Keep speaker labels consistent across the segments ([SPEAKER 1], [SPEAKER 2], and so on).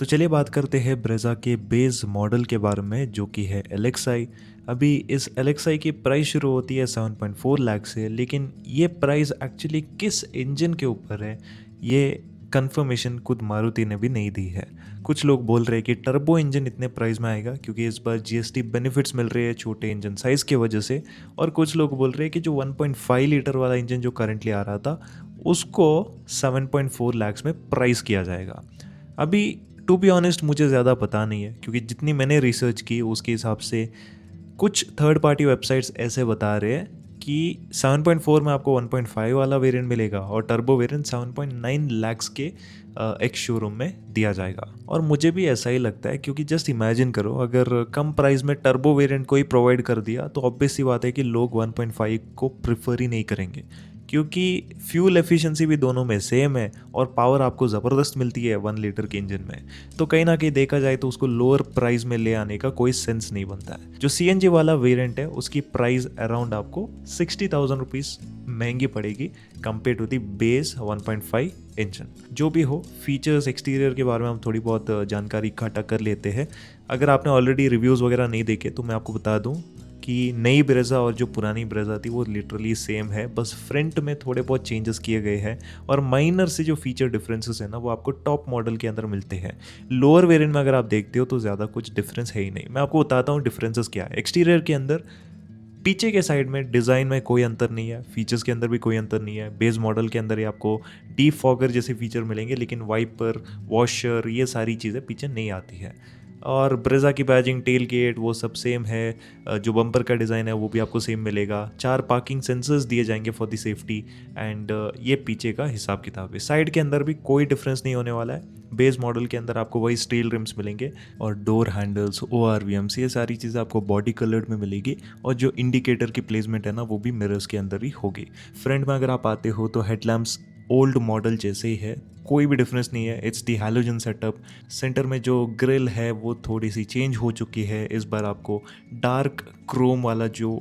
[SPEAKER 1] तो चलिए बात करते हैं ब्रेज़ा के बेस मॉडल के बारे में जो कि है एलेक्साई। अभी इस एलेक्साई की प्राइस शुरू होती है 7.4 लाख से, लेकिन ये प्राइस एक्चुअली किस इंजन के ऊपर है ये कंफर्मेशन खुद मारुति ने भी नहीं दी है। कुछ लोग बोल रहे हैं कि टर्बो इंजन इतने प्राइस में आएगा क्योंकि इस बार जीएसटी बेनिफिट्स मिल रहे हैं छोटे इंजन साइज़ की वजह से, और कुछ लोग बोल रहे हैं कि जो 1.5 लीटर वाला इंजन जो करंटली आ रहा था उसको 7.4 लाख में प्राइस किया जाएगा। अभी टू बी ऑनेस्ट मुझे ज़्यादा पता नहीं है क्योंकि जितनी मैंने रिसर्च की उसके हिसाब से कुछ थर्ड पार्टी वेबसाइट्स ऐसे बता रहे हैं कि 7.4 में आपको 1.5 वाला वेरिएंट मिलेगा और टर्बो वेरिएंट 7.9 लाख्स के एक शोरूम में दिया जाएगा। और मुझे भी ऐसा ही लगता है क्योंकि जस्ट इमेजिन करो, अगर कम प्राइस में टर्बो वेरिएंट कोई प्रोवाइड कर दिया तो ऑब्वियस सी बात है कि लोग 1.5 को प्रेफर ही नहीं करेंगे क्योंकि फ्यूल एफिशिएंसी भी दोनों में सेम है और पावर आपको ज़बरदस्त मिलती है 1 लीटर के इंजन में। तो कहीं ना कहीं देखा जाए तो उसको लोअर प्राइस में ले आने का कोई सेंस नहीं बनता है। जो सीएनजी वाला वेरिएंट है उसकी प्राइस अराउंड आपको 60,000 रुपीज़ महंगी पड़ेगी compare to the base 1.5 engine. जो भी हो, फीचर्स एक्सटीरियर के बारे में हम थोड़ी बहुत जानकारी इकट्ठा कर लेते हैं। अगर आपने ऑलरेडी रिव्यूज़ वगैरह नहीं देखे तो मैं आपको बता दूं कि नई ब्रेज़ा और जो पुरानी ब्रेज़ा थी वो लिटरली सेम है, बस फ्रंट में थोड़े बहुत चेंजेस किए गए हैं और माइनर से जो फीचर डिफरेंसेस है ना वो आपको टॉप मॉडल के अंदर मिलते हैं। लोअर वेरिएंट में अगर आप देखते हो तो ज़्यादा कुछ डिफरेंस है ही नहीं। मैं आपको बताता हूँ डिफरेंसेस क्या है। एक्सटीरियर के अंदर पीछे के साइड में डिज़ाइन में कोई अंतर नहीं है, फीचर्स के अंदर भी कोई अंतर नहीं है। बेस मॉडल के अंदर ही आपको डीप फॉगर जैसे फीचर मिलेंगे, लेकिन वाइपर वॉशर ये सारी चीज़ें पीछे नहीं आती है। और ब्रेज़ा की बैजिंग, टेल गेट वो सब सेम है। जो बम्पर का डिज़ाइन है वो भी आपको सेम मिलेगा। 4 पार्किंग सेंसर्स दिए जाएंगे फॉर द सेफ्टी एंड ये पीछे का हिसाब किताब है। साइड के अंदर भी कोई डिफरेंस नहीं होने वाला है। बेस मॉडल के अंदर आपको वही स्टील रिम्स मिलेंगे और डोर हैंडल्स, ORVMs ये सारी चीज़ें आपको बॉडी कलर्ड में मिलेगी और जो इंडिकेटर की प्लेसमेंट है ना वो भी मिरर्स के अंदर ही होगी। फ्रंट में अगर आप आते हो तो हेडलैम्प्स ओल्ड मॉडल जैसे ही है, कोई भी डिफरेंस नहीं है। It's the halogen setup. Centre में जो ग्रिल है वो थोड़ी सी चेंज हो चुकी है। इस बार आपको डार्क क्रोम वाला जो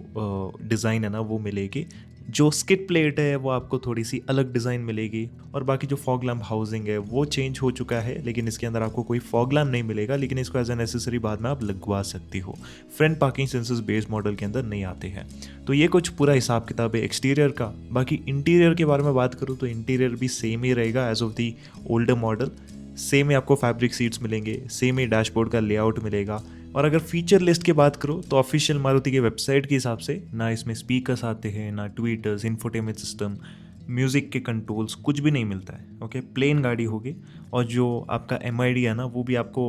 [SPEAKER 1] डिज़ाइन है ना वो मिलेगी। जो स्किड प्लेट है वो आपको थोड़ी सी अलग डिज़ाइन मिलेगी और बाकी जो फॉग लैम्प हाउसिंग है वो चेंज हो चुका है, लेकिन इसके अंदर आपको कोई फॉग लैम्प नहीं मिलेगा, लेकिन इसको एज एन एसेसरी बाद में आप लगवा सकती हो। Front parking sensors base model के अंदर नहीं आते हैं। तो ये कुछ पूरा हिसाब किताब है एक्सटीरियर का। बाकी इंटीरियर के बारे में बात करूँ तो इंटीरियर भी सेम ही रहेगा as of the older model. Same ही आपको फैब्रिक सीट्स मिलेंगे, सेम ही डैशबोर्ड का लेआउट मिलेगा। और अगर फीचर लिस्ट की बात करो तो ऑफिशियल मारुति की वेबसाइट के हिसाब से ना इसमें स्पीकर्स आते हैं, ना ट्वीटर्स, इंफोटेनमेंट सिस्टम, म्यूज़िक के कंट्रोल्स, कुछ भी नहीं मिलता है। ओके, प्लेन गाड़ी होगी। और जो आपका MID है ना वो भी आपको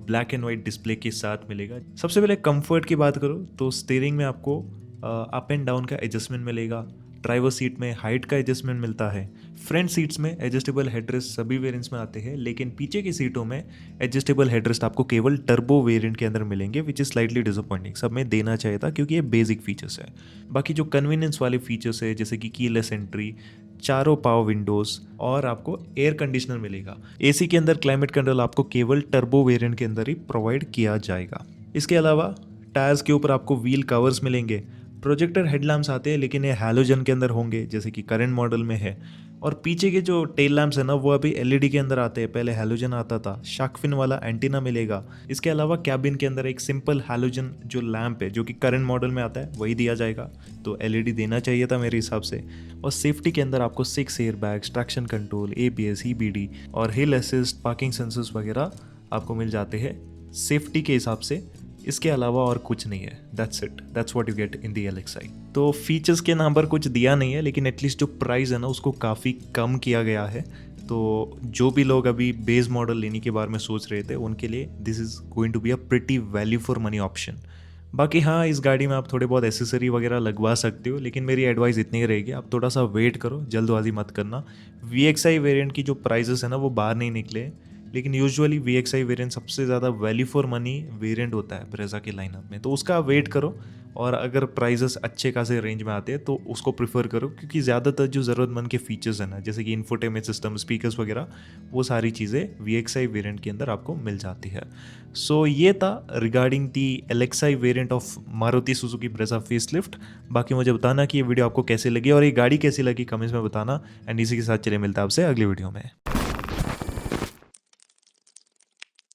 [SPEAKER 1] ब्लैक एंड वाइट डिस्प्ले के साथ मिलेगा। सबसे पहले कंफर्ट की बात करो तो स्टीयरिंग में आपको अप एंड डाउन का एडजस्टमेंट मिलेगा। ड्राइवर सीट में हाइट का एडजस्टमेंट मिलता है। फ्रंट सीट्स में एडजस्टेबल हेडरेस्ट सभी वेरिएंट्स में आते हैं, लेकिन पीछे की सीटों में एडजस्टेबल हेडरेस्ट आपको केवल टर्बो वेरिएंट के अंदर मिलेंगे, विच इज़ स्लाइटली डिसअपॉइंटिंग। सब में देना चाहिए था क्योंकि ये बेसिक फीचर्स है। बाकी जो कन्वीनियंस वाले फीचर्स है जैसे कि कीलेस एंट्री, चारों पावर विंडोज़ और आपको एयर कंडीशनर मिलेगा। AC के अंदर क्लाइमेट कंट्रोल आपको केवल टर्बो वेरिएंट के अंदर ही प्रोवाइड किया जाएगा। इसके अलावा टायर्स के ऊपर आपको व्हील कवर्स मिलेंगे। प्रोजेक्टर हेडलैम्प्स आते हैं लेकिन ये हैलोजन के अंदर होंगे जैसे कि करंट मॉडल में है। और पीछे के जो टेल लैम्प्स है ना वो अभी LED के अंदर आते हैं, पहले हैलोजन आता था। शार्क फिन वाला एंटीना मिलेगा। इसके अलावा कैबिन के अंदर एक सिंपल हैलोजन जो लैम्प है जो कि करंट मॉडल में आता है वही दिया जाएगा, तो LED देना चाहिए था मेरे हिसाब से। और सेफ्टी के अंदर आपको 6 air bags, traction control, ABS, EBD और हिल असिस्ट, पार्किंग सेंसर्स वगैरह आपको मिल जाते हैं सेफ्टी के हिसाब से। इसके अलावा और कुछ नहीं है। That's it, that's what you get in the LXi। तो फीचर्स के नाम पर कुछ दिया नहीं है, लेकिन एटलीस्ट जो प्राइस है ना उसको काफ़ी कम किया गया है। तो जो भी लोग अभी बेस मॉडल लेने के बारे में सोच रहे थे उनके लिए this is going to be a pretty value for money option. बाकी हाँ, इस गाड़ी में आप थोड़े बहुत एसेसरी वगैरह लगवा सकते हो, लेकिन मेरी एडवाइस इतनी रहेगी, आप थोड़ा सा वेट करो, जल्दबाजी मत करना। VXi वेरिएंट की जो प्राइजेस है ना वो बाहर नहीं निकले, लेकिन यूजुअली VXi वेरिएंट सबसे ज़्यादा वैल्यू फॉर मनी वेरिएंट होता है ब्रेज़ा के लाइनअप में, तो उसका वेट करो। और अगर प्राइजेस अच्छे खासे रेंज में आते हैं तो उसको प्रिफर करो, क्योंकि ज़्यादातर जो ज़रूरतमंद के फीचर्स हैं ना जैसे कि इंफोटेनमेंट सिस्टम, स्पीकर्स वगैरह, वो सारी चीज़ें VXi वेरिएंट के अंदर आपको मिल जाती है। सो ये था regarding the LXi variant of Maruti Suzuki Brezza facelift. बाकी मुझे बताना कि ये वीडियो आपको कैसी लगी और ये गाड़ी कैसी लगी, कमेंट्स में बताना। एंड इसी के साथ चलिए मिलता है आपसे अगली वीडियो में।